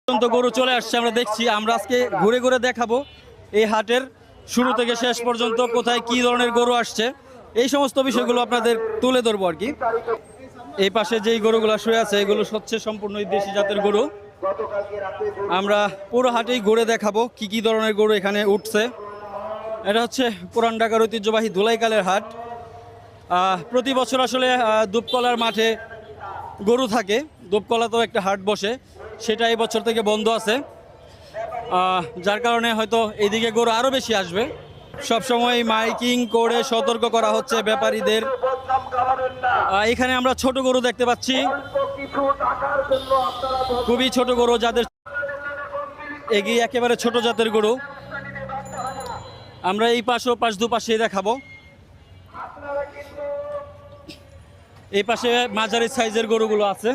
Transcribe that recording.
পর্যন্ত গরু চলে আসছে আমরা দেখছি। আমরা আজকে ঘুরে ঘুরে দেখাবো এই হাটের শুরু থেকে শেষ পর্যন্ত কোথায় কি ধরনের গরু আসছে, এই সমস্ত বিষয়গুলো আপনাদের তুলে ধরবো আর কি। এই পাশে যেই গরুগুলো শুয়ে আছে এগুলো হচ্ছে সম্পূর্ণ দেশি জাতের গরু। আমরা পুরো হাটেই ঘুরে দেখাবো কি কি ধরনের গরু এখানে উঠছে। এটা হচ্ছে পুরান ঢাকার ঐতিহ্যবাহী ধুলাইখালের হাট। প্রতি বছর আসলে দুপকলার মাঠে গরু থাকে, দুপকলাতেও একটা হাট বসে, সেটা এই বছর থেকে বন্ধ আছে, যার কারণে হয়তো এইদিকে গরু আরও বেশি আসবে। সবসময় মাইকিং করে সতর্ক করা হচ্ছে ব্যাপারীদের। এখানে আমরা ছোট গরু দেখতে পাচ্ছি, খুবই ছোট গরু, যাদের এগিয়ে একেবারে ছোট জাতের গরু। আমরা এই পাশ ও পাশ দুপাশেই দেখাবো। এই পাশে মাঝারি সাইজের গরুগুলো আছে।